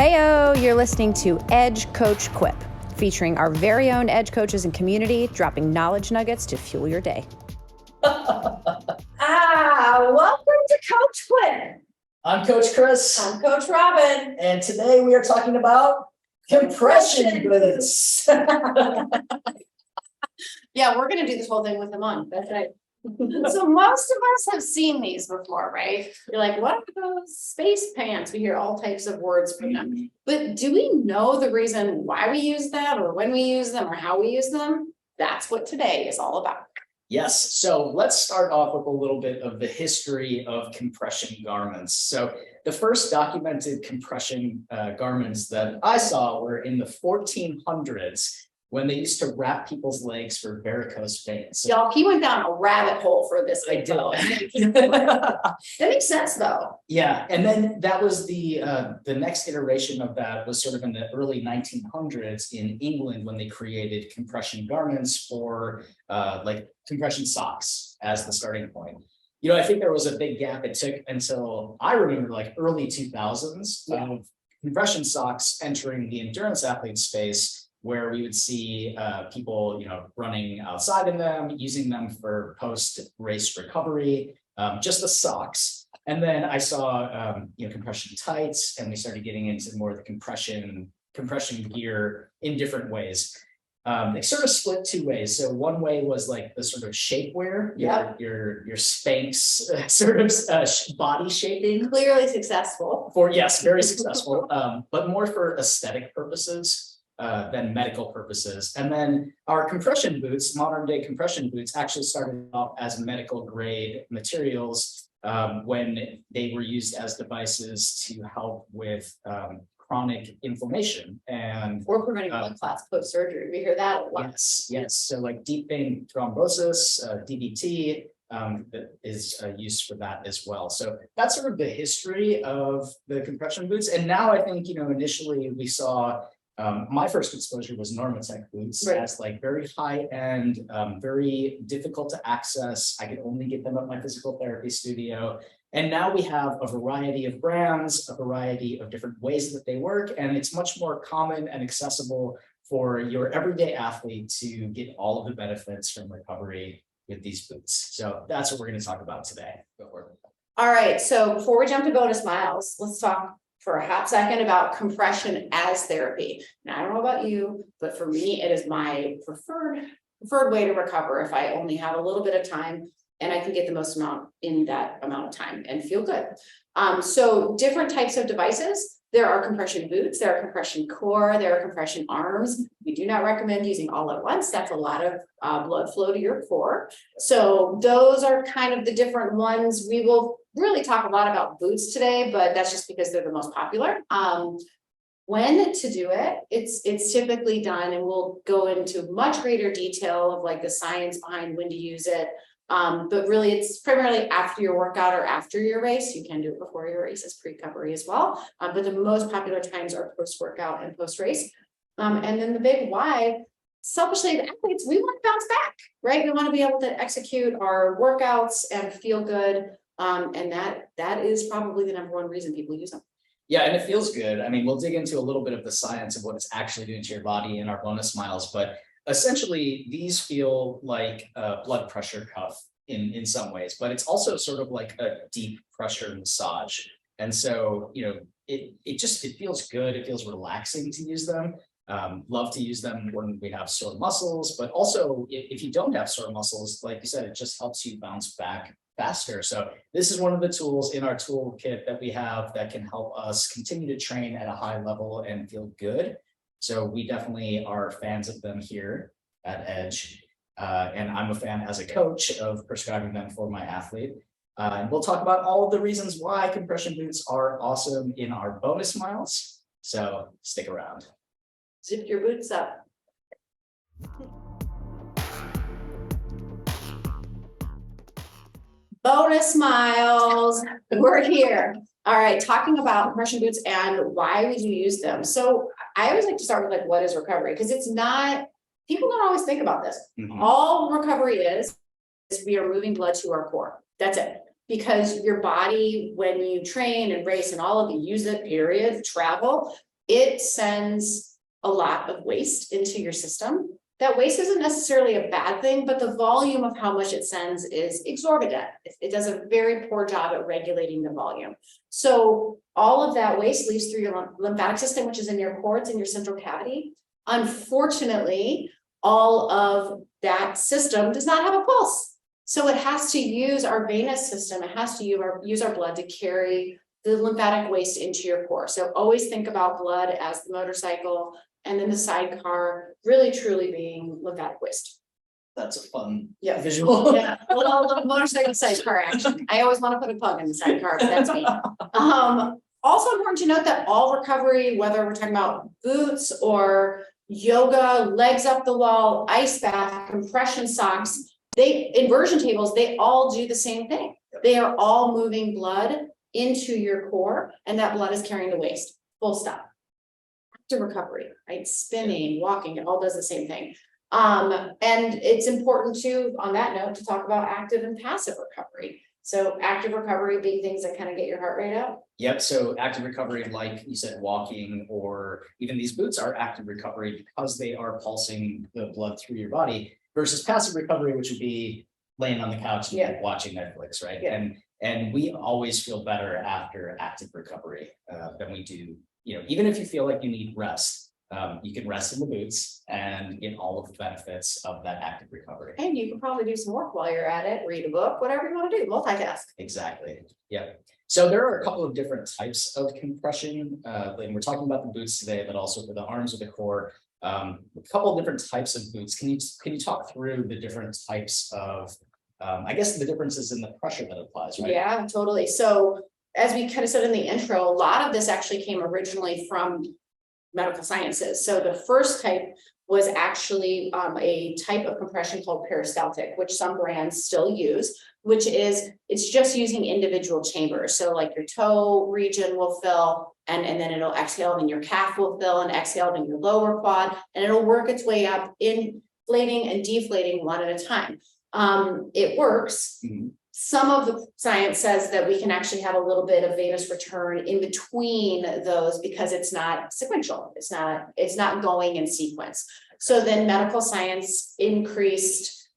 Heyo, you're listening to Edge Coach Quip, featuring our very own Edge coaches and community, dropping knowledge nuggets to fuel your day. Welcome to Coach Quip. I'm Coach Chris. I'm Coach Robyn. And today we are talking about compression boots. Yeah, we're going to do this whole thing with them on. That's right. So most of us have seen these before, right? You're like, what are those space pants? We hear all types of words from them. But do we know the reason why we use them or when we use them or how we use them? That's what today is all about. Yes. So let's start off with a little bit of the history of compression garments. So the first documented compression garments that I saw were in the 1400s. When they used to wrap people's legs for varicose veins. So Y'all, he went down a rabbit hole for this. I did. That makes sense though. Yeah, and then that was the next iteration of that was sort of in the early 1900s in England when they created compression garments for like compression socks as the starting point. You know, I think there was a big gap. It took until I remember like early 2000s of compression socks entering the endurance athlete space, where we would see people, you know, running outside in them, using them for post-race recovery, just the socks. And then I saw, you know, compression tights, and we started getting into more of the compression gear in different ways. They sort of split two ways. So one way was like the sort of shapewear, your Spanx sort of body shaping. Clearly successful. Yes, very successful, but more for aesthetic purposes than medical purposes. And then our compression boots, modern day compression boots, actually started off as medical grade materials when they were used as devices to help with chronic inflammation and Or preventing blood clots post-surgery. We hear that a lot. yes. So like deep vein thrombosis, DVT, that is used for that as well. So that's sort of the history of the compression boots. And now I think, you know, initially we saw my first exposure was Normatec boots. Right. As like very high end, very difficult to access. I could only get them at my physical therapy studio. And now we have a variety of brands, a variety of different ways that they work. And it's much more common and accessible for your everyday athlete to get all of the benefits from recovery with these boots. So that's what we're going to talk about today. Go for it. All right, so before we jump to bonus miles, let's talk for a hot second about compression as therapy. Now, I don't know about you, but for me, it is my preferred way to recover if I only have a little bit of time and I can get the most amount in that amount of time and feel good. So different types of devices. There are compression boots, there are compression core, there are compression arms. We do not recommend using all at once. That's a lot of blood flow to your core. So those are kind of the different ones. We will really talk a lot about boots today, but that's just because they're the most popular. When to do it, it's typically done, and we'll go into much greater detail of like the science behind when to use it. But really it's primarily after your workout or after your race. You can do it before your race as pre-recovery as well. But the most popular times are post-workout and post-race. And then the big why, selfishly, the athletes, we want to bounce back, right? We want to be able to execute our workouts and feel good. And that is probably the number one reason people use them. Yeah, and it feels good. I mean, we'll dig into a little bit of the science of what it's actually doing to your body in our bonus miles, but essentially these feel like a blood pressure cuff in some ways, but it's also sort of like a deep pressure massage. And so, you know, it feels good. It feels relaxing to use them. Love to use them when we have sore muscles, but also if you don't have sore muscles, like you said, it just helps you bounce back faster. So this is one of the tools in our toolkit that we have that can help us continue to train at a high level and feel good. So we definitely are fans of them here at Edge. And I'm a fan as a coach of prescribing them for my athlete. And we'll talk about all of the reasons why compression boots are awesome in our bonus miles. So stick around. Zip your boots up. Bonus miles, we're here. All right, talking about compression boots and why would you use them? So I always like to start with like, what is recovery? Because it's not, people don't always think about this. Mm-hmm. All recovery is we are moving blood to our core. That's it. Because your body, when you train and race and all of you use it, period, travel, it sends a lot of waste into your system. That waste isn't necessarily a bad thing, but the volume of how much it sends is exorbitant. It does a very poor job at regulating the volume. So all of that waste leaves through your lymphatic system, which is in your cords in your central cavity. Unfortunately, all of that system does not have a pulse. So it has to use our venous system. It has to use our blood to carry the lymphatic waste into your core. So always think about blood as the motorcycle, and then the sidecar really truly being lymphatic waste. That's a fun Yeah. visual. Yeah, little motorcycle sidecar action. I always want to put a plug in the sidecar, but that's me. Also important to note that all recovery, whether we're talking about boots or yoga, legs up the wall, ice bath, compression socks, inversion tables, they all do the same thing. They are all moving blood into your core, and that blood is carrying the waste. Full stop. Active recovery, right? Spinning, walking, it all does the same thing. And it's important too, on that note, to talk about active and passive recovery. So active recovery being things that kind of get your heart rate up. Yep. So active recovery, like you said, walking or even these boots are active recovery because they are pulsing the blood through your body, versus passive recovery, which would be laying on the couch and watching Netflix, right? Yeah. And we always feel better after active recovery than we do, even if you feel like you need rest, you can rest in the boots and get all of the benefits of that active recovery. And you can probably do some work while you're at it, read a book, whatever you want to do, multitask. Exactly. Yeah. So there are a couple of different types of compression, and we're talking about the boots today, but also for the arms or the core. A couple of different types of boots. Can you talk through the different types of, I guess the differences in the pressure that applies, right? Yeah, totally. So as we kind of said in the intro, a lot of this actually came originally from medical sciences. So the first type was actually a type of compression called peristaltic, which some brands still use, which is, it's just using individual chambers. So like your toe region will fill and then it'll exhale, and your calf will fill and exhale, and your lower quad, and it'll work its way up, inflating and deflating one at a time. It works. Mm-hmm. Some of the science says that we can actually have a little bit of venous return in between those because it's not sequential. It's not going in sequence. So then medical science increased,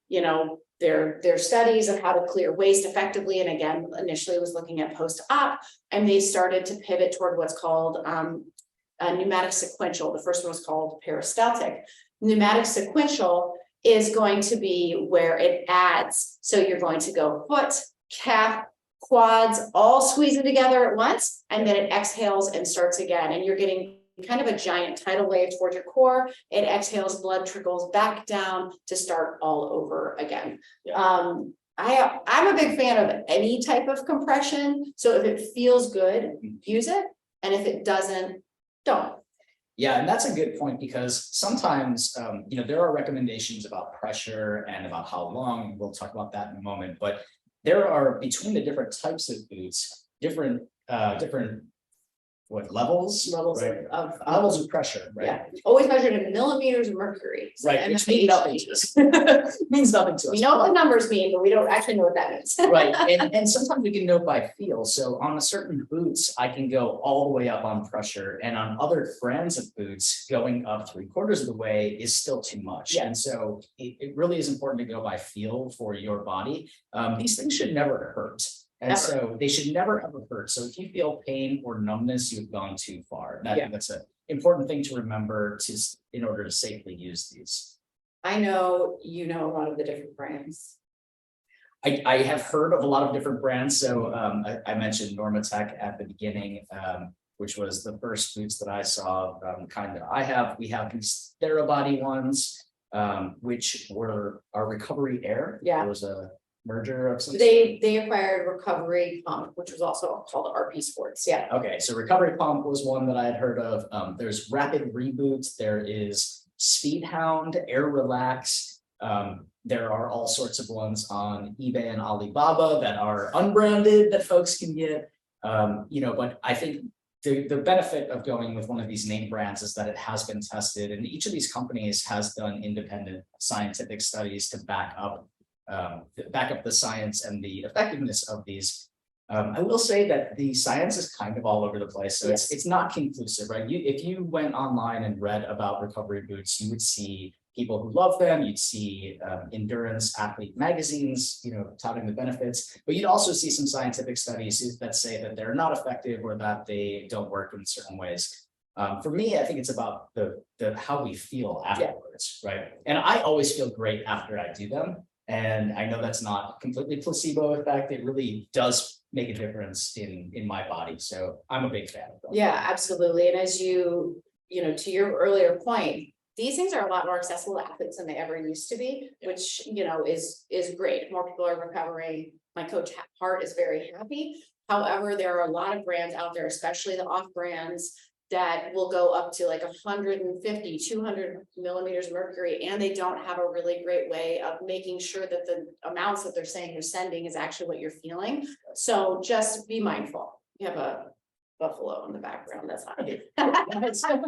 their studies of how to clear waste effectively. And again, initially was looking at post-op, and they started to pivot toward what's called a pneumatic sequential. The first one was called peristaltic. Pneumatic sequential is going to be where it adds. So you're going to go foot, calf, quads, all squeezing together at once, and then it exhales and starts again. And you're getting kind of a giant tidal wave toward your core. It exhales, blood trickles back down to start all over again. Yeah. I'm a big fan of any type of compression. So if it feels good, use it. And if it doesn't, don't. Yeah, and that's a good point, because sometimes, there are recommendations about pressure and about how long. We'll talk about that in a moment. But there are, between the different types of boots, different levels right? levels of pressure, right? Yeah, always measured in millimeters of mercury. So right, which means nothing to us. Means nothing to us. We know what the numbers mean, but we don't actually know what that means. Right, and sometimes we can know by feel. So on a certain boots, I can go all the way up on pressure, and on other brands of boots, going up 3/4 of the way is still too much. Yeah. And so it really is important to go by feel for your body. These things should never hurt. And so they should never ever hurt. So if you feel pain or numbness, you've gone too far. That's an important thing to remember in order to safely use these. I know you know a lot of the different brands. I have heard of a lot of different brands. So I mentioned Normatec at the beginning, which was the first boots that I saw, kind that we have these Therabody ones, which were our Recovery Air. Yeah. There was a merger of some they acquired Recovery Pump, which was also called RP Sports. Yeah. Okay, so Recovery Pump was one that I had heard of. There's Rapid Reboots, there is Speed Hound, Air Relax. There are all sorts of ones on eBay and Alibaba that are unbranded that folks can get. But I think the benefit of going with one of these name brands is that it has been tested, and each of these companies has done independent scientific studies to back up the science and the effectiveness of these. I will say that the science is kind of all over the place, so it's not conclusive, right? If you went online and read about recovery boots, you would see people who love them. You'd see endurance athlete magazines, touting the benefits, but you'd also see some scientific studies that say that they're not effective or that they don't work in certain ways. For me, I think it's about the how we feel afterwards, right? And I always feel great after I do them. And I know that's not completely placebo effect. It really does make a difference in my body. So I'm a big fan of them. Yeah, absolutely. And as to your earlier point, these things are a lot more accessible to athletes than they ever used to be, which, is great. More people are recovering. My coach Hart is very happy. However, there are a lot of brands out there, especially the off brands, that will go up to like 150, 200 millimeters of mercury, and they don't have a really great way of making sure that the amounts that they're saying you're sending is actually what you're feeling. So just be mindful. You have a buffalo in the background. That's not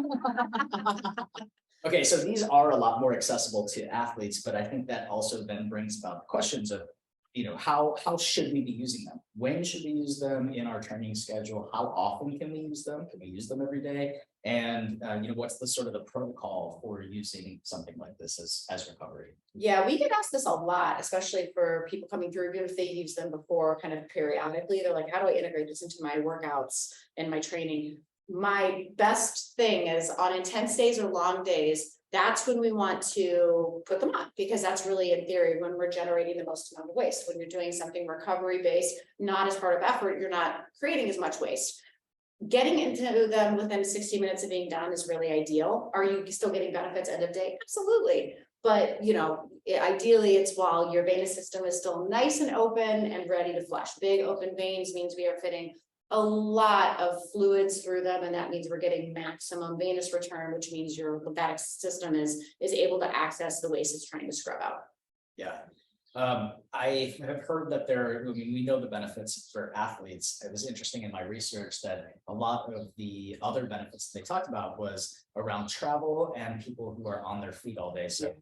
Okay, so these are a lot more accessible to athletes, but I think that also then brings about questions of, how should we be using them? When should we use them in our training schedule? How often can we use them? Can we use them every day? And what's the sort of the protocol for using something like this as recovery? Yeah, we get asked this a lot, especially for people coming through, even if they use them before kind of periodically. They're like, how do I integrate this into my workouts and my training? My best thing is on intense days or long days, that's when we want to put them on, because that's really, in theory, when we're generating the most amount of waste. When you're doing something recovery based, not as hard of effort, you're not creating as much waste. Getting into them within 60 minutes of being done is really ideal. Are you still getting benefits end of day? Absolutely. But, ideally it's while your venous system is still nice and open and ready to flush. Big open veins means we are fitting a lot of fluids through them, and that means we're getting maximum venous return, which means your lymphatic system is able to access the waste it's trying to scrub out. Yeah. I have heard that we know the benefits for athletes. It was interesting in my research that a lot of the other benefits they talked about was around travel and people who are on their feet all day. So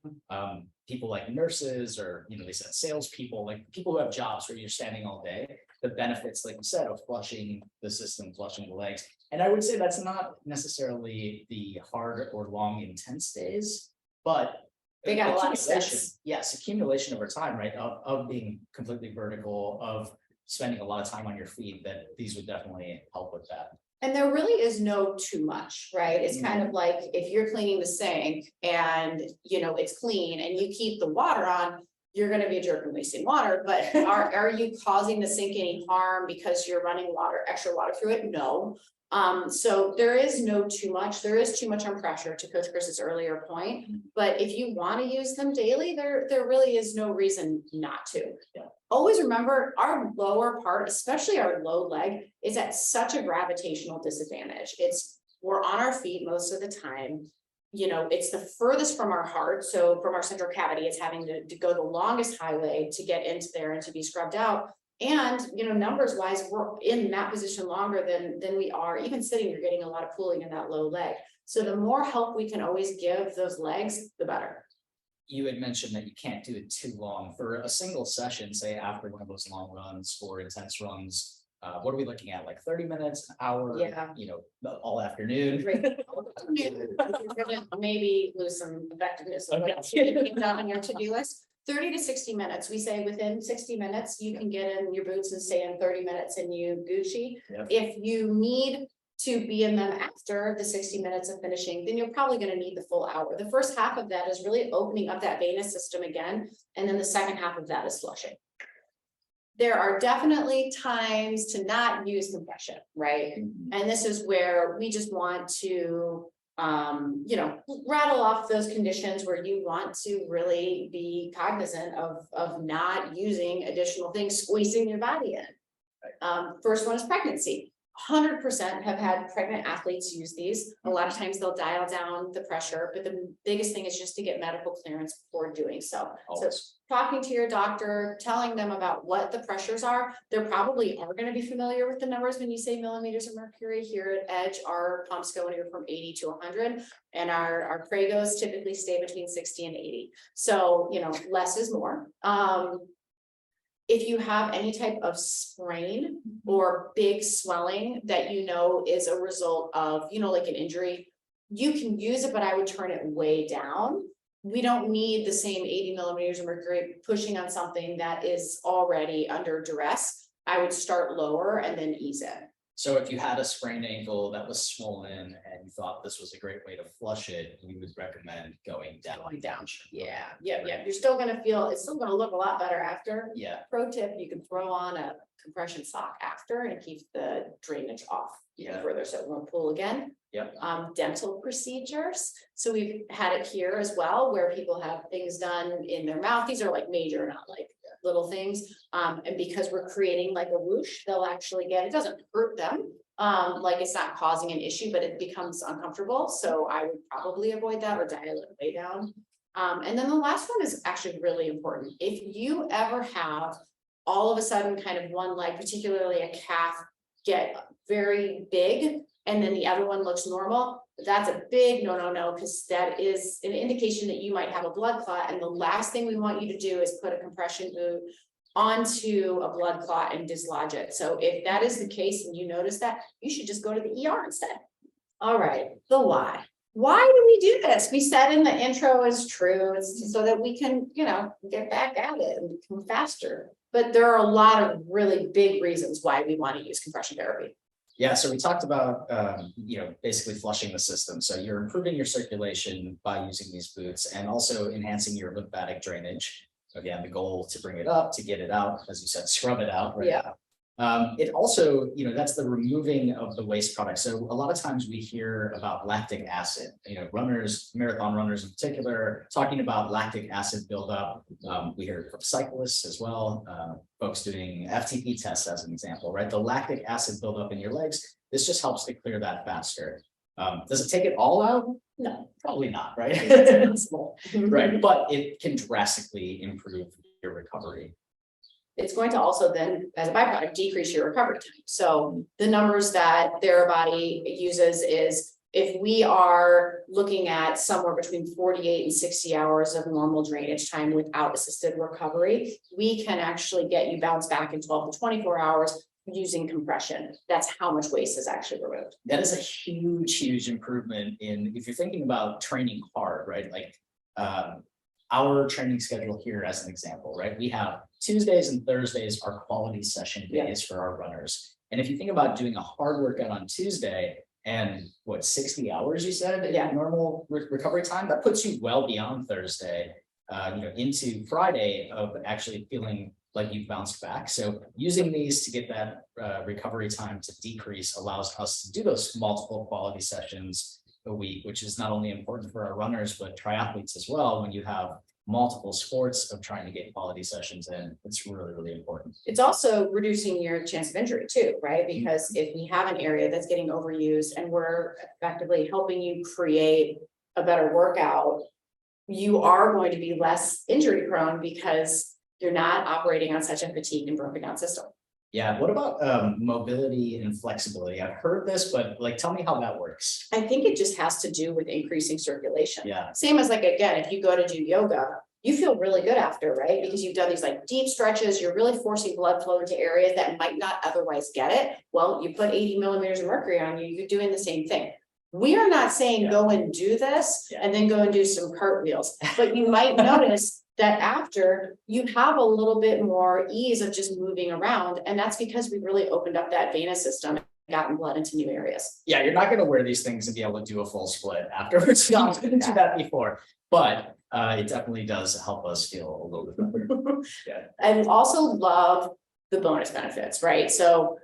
people like nurses, or, they said salespeople, like people who have jobs where you're standing all day, the benefits, like you said, of flushing the system, flushing the legs. And I would say that's not necessarily the hard or long, intense days, but they got a lot of steps. Yes, accumulation over time, right? Of being completely vertical, of spending a lot of time on your feet, that these would definitely help with that. And there really is no too much, right? It's kind of like if you're cleaning the sink and it's clean and you keep the water on, you're going to be a jerk and wasting water. But are you causing the sink any harm because you're running extra water through it? No. So there is no too much. There is too much on pressure, to Coach Chris's earlier point. But if you want to use them daily, there really is no reason not to. Yeah. Always remember, our lower part, especially our low leg, is at such a gravitational disadvantage. We're on our feet most of the time. It's the furthest from our heart. So from our central cavity, it's having to go the longest highway to get into there and to be scrubbed out. And, numbers wise, we're in that position longer than we are. Even sitting, you're getting a lot of pooling in that low leg. So the more help we can always give those legs, the better. You had mentioned that you can't do it too long. For a single session, say after one of those long runs or intense runs, what are we looking at? Like 30 minutes, an hour, all afternoon? Maybe lose some effectiveness on your to-do list. 30 to 60 minutes. We say within 60 minutes, you can get in your boots and stay in 30 minutes and you Gucci. Yep. If you need to be in them after the 60 minutes of finishing, then you're probably going to need the full hour. The first half of that is really opening up that venous system again. And then the second half of that is flushing. There are definitely times to not use compression, right? Mm-hmm. And this is where we just want to rattle off those conditions where you want to really be cognizant of not using additional things, squeezing your body in. First one is pregnancy. 100% have had pregnant athletes use these. A lot of times they'll dial down the pressure, but the biggest thing is just to get medical clearance before doing so. So talking to your doctor, telling them about what the pressures are, they probably are going to be familiar with the numbers. When you say millimeters of mercury here at Edge, our pumps go anywhere from 80 to 100, and our Pragos typically stay between 60 and 80. So, less is more. if you have any type of sprain or big swelling that you know is a result of, like an injury, you can use it, but I would turn it way down. We don't need the same 80 millimeters of mercury pushing on something that is already under duress. I would start lower and then ease it. So if you had a sprained ankle that was swollen and you thought this was a great way to flush it, you would recommend going down. Yeah. You're still gonna feel, it's still gonna look a lot better after. Yeah. Pro tip, you can throw on a compression sock after and it keeps the drainage off even further, so it won't pull again. Yep. Dental procedures. So we've had it here as well, where people have things done in their mouth. These are like major, not like little things. And because we're creating like a whoosh, they'll actually get, it doesn't hurt them. Like it's not causing an issue, but it becomes uncomfortable. So I would probably avoid that or dial it way down. And then the last one is actually really important. If you ever have all of a sudden kind of one leg, particularly a calf, get very big, and then the other one looks normal, that's a big no, because that is an indication that you might have a blood clot. And the last thing we want you to do is put a compression boot onto a blood clot and dislodge it. So if that is the case and you notice that, you should just go to the ER instead. All right, the why. Why do we do this? We said in the intro is true. It's so that we can, get back at it and become faster. But there are a lot of really big reasons why we want to use compression therapy. Yeah, so we talked about, basically flushing the system. So you're improving your circulation by using these boots and also enhancing your lymphatic drainage. So again, the goal to bring it up, to get it out, as you said, scrub it out. Right? Yeah. It also, that's the removing of the waste product. So a lot of times we hear about lactic acid, runners, marathon runners in particular, talking about lactic acid buildup. We hear from cyclists as well, folks doing FTP tests as an example, right? The lactic acid buildup in your legs, this just helps to clear that faster. Does it take it all out? No, probably not, right? Right, but it can drastically improve your recovery. It's going to also then, as a byproduct, decrease your recovery time. So the numbers that Therabody uses is if we are looking at somewhere between 48 and 60 hours of normal drainage time without assisted recovery, we can actually get you bounced back in 12 to 24 hours using compression. That's how much waste is actually removed. That is a huge improvement in, if you're thinking about training hard, right? Like our training schedule here as an example, right? We have Tuesdays and Thursdays are quality session days for our runners. And if you think about doing a hard workout on Tuesday and 60 hours you said, normal recovery time, that puts you well beyond Thursday, into Friday of actually feeling like you've bounced back. So using these to get that recovery time to decrease allows us to do those multiple quality sessions a week, which is not only important for our runners, but triathletes as well. When you have multiple sports of trying to get quality sessions in, it's really important. It's also reducing your chance of injury too, right? Because if we have an area that's getting overused and we're effectively helping you create a better workout, you are going to be less injury prone because you're not operating on such a fatigued and broken down system. Yeah. What about mobility and flexibility? I've heard this, but tell me how that works. I think it just has to do with increasing circulation. Yeah. Same as again, if you go to do yoga, you feel really good after, right? Because you've done these deep stretches, you're really forcing blood flow into areas that might not otherwise get it. Well, you put 80 millimeters of mercury on you, you're doing the same thing. We are not saying go and do this and then go and do some cartwheels, but you might notice that after you have a little bit more ease of just moving around. And that's because we really opened up that venous system and gotten blood into new areas. Yeah, you're not going to wear these things and be able to do a full split afterwards. You didn't do that before, but it definitely does help us feel a little bit better. Yeah. I also love the bonus benefits, right? So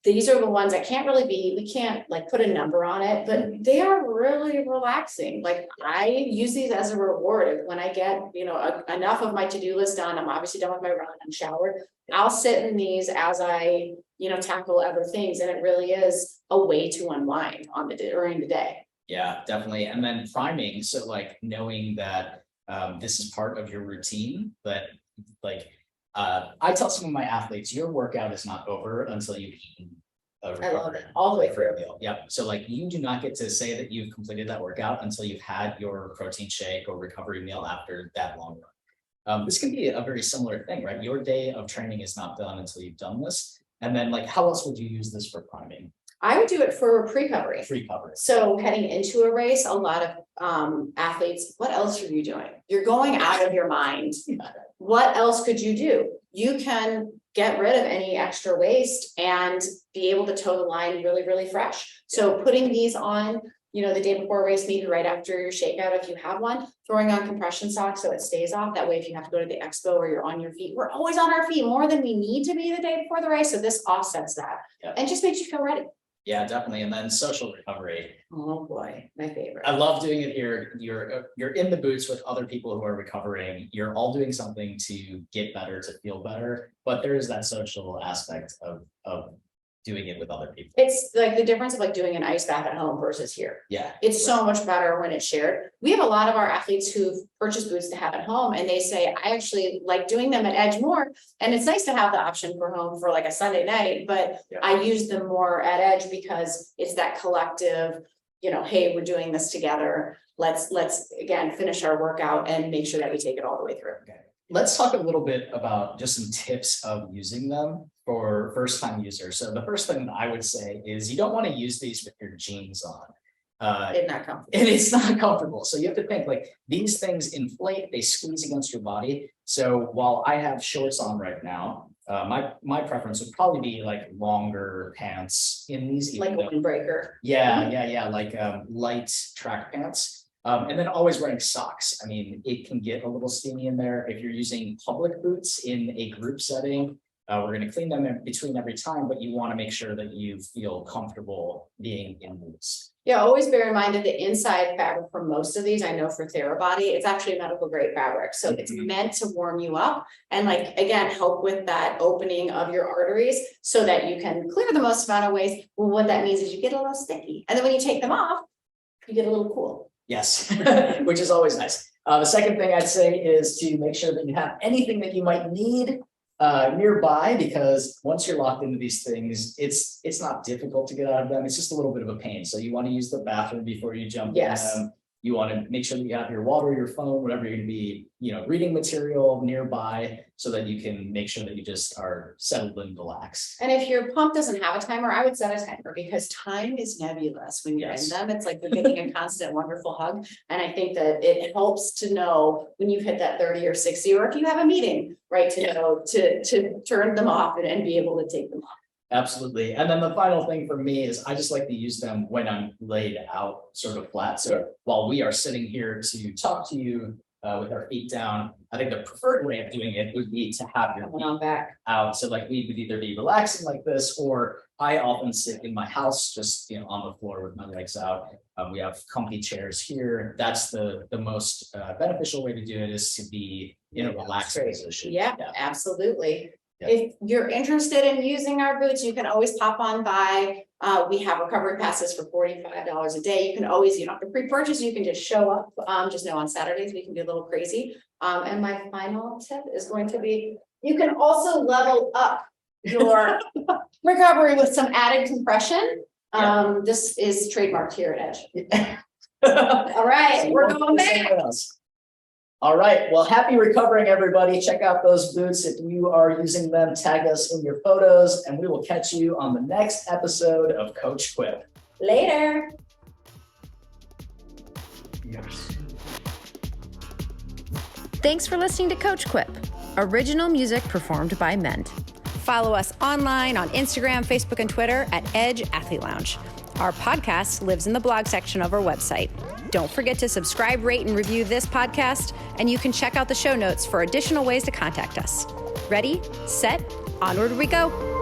these are the ones that we can't put a number on it, but they are really relaxing. I use these as a reward. When I get, enough of my to-do list done, I'm obviously done with my run, I'm showered, I'll sit in these as I, tackle other things. And it really is a way to unwind during the day. Yeah, definitely. And then priming. So knowing that this is part of your routine, but I tell some of my athletes, your workout is not over until you've eaten a recovery. I love it. All the way through. Yeah. So you do not get to say that you've completed that workout until you've had your protein shake or recovery meal after that long This can be a very similar thing, right? Your day of training is not done until you've done this. And then like, how else would you use this for priming? I would do it for pre-recovery. Pre-recovery. So heading into a race, a lot of athletes, what else are you doing? You're going out of your mind. What else could you do? You can get rid of any extra waste and be able to toe the line really, really fresh. So putting these on, the day before a race, maybe right after your shakeout, if you have one, throwing on compression socks so it stays off. That way, if you have to go to the expo or you're on your feet, we're always on our feet more than we need to be the day before the race. So this offsets that and just makes you feel ready. Yeah, definitely. And then social recovery. Oh boy, my favorite. I love doing it here. You're in the boots with other people who are recovering. You're all doing something to get better, to feel better. But there is that social aspect of doing it with other people. It's like the difference of like doing an ice bath at home versus here. Yeah. It's so much better when it's shared. We have a lot of our athletes who've purchased boots to have at home, and they say, I actually like doing them at Edge more. And it's nice to have the option for home for like a Sunday night, but I use them more at Edge because it's that collective, hey, we're doing this together. Let's again, finish our workout and make sure that we take it all the way through. Okay. Let's talk a little bit about just some tips of using them for first-time users. So the first thing that I would say is you don't want to use these with your jeans on. It's not comfortable. And it's not comfortable. So you have to think like these things inflate, they squeeze against your body. So while I have shorts on right now, my preference would probably be like longer pants in these. Like a windbreaker. Yeah. Like light track pants. And then always wearing socks. I mean, it can get a little steamy in there. If you're using public boots in a group setting, we're going to clean them in between every time, but you want to make sure that you feel comfortable being in boots. Yeah, always bear in mind that the inside fabric for most of these, I know for Therabody, it's actually a medical grade fabric. So it's meant to warm you up and like, again, help with that opening of your arteries so that you can clear the most amount of waste. Well, what that means is you get a little sticky. And then when you take them off, you get a little cool. Yes, which is always nice. The second thing I'd say is to make sure that you have anything that you might need nearby, because once you're locked into these things, it's not difficult to get out of them. It's just a little bit of a pain. So you want to use the bathroom before you jump in them. You want to make sure that you have your water, your phone, whatever you're going to be, reading material nearby so that you can make sure that you just are settled and relaxed. And if your pump doesn't have a timer, I would set a timer because time is nebulous when you're in them. It's like you're getting a constant, wonderful hug. And I think that it helps to know when you've hit that 30 or 60, or if you have a meeting, right, to know to turn them off and be able to take them off. Absolutely. And then the final thing for me is I just like to use them when I'm laid out sort of flat. So while we are sitting here to talk to you with our feet down, I think the preferred way of doing it would be to have your feet back out. So like we would either be relaxing like this, or I often sit in my house just on the floor with my legs out. We have comfy chairs here. That's the most beneficial way to do it, is to be in a relaxed position. Yeah, absolutely. Yep. If you're interested in using our boots, you can always pop on by. We have recovery passes for $45 a day. You can always, you don't have to pre-purchase, you can just show up. Just know on Saturdays we can be a little crazy. And my final tip is going to be, you can also level up your recovery with some added compression. This is trademarked here at Edge. All right, so we're going back. All right. Well, happy recovering, everybody. Check out those boots. If you are using them, tag us in your photos, and we will catch you on the next episode of Coach Quip. Later. Yes. Thanks for listening to Coach Quip. Original music performed by Ment. Follow us online on Instagram, Facebook, and Twitter at Edge Athlete Lounge. Our podcast lives in the blog section of our website. Don't forget to subscribe, rate, and review this podcast, and you can check out the show notes for additional ways to contact us. Ready, set, onward we go.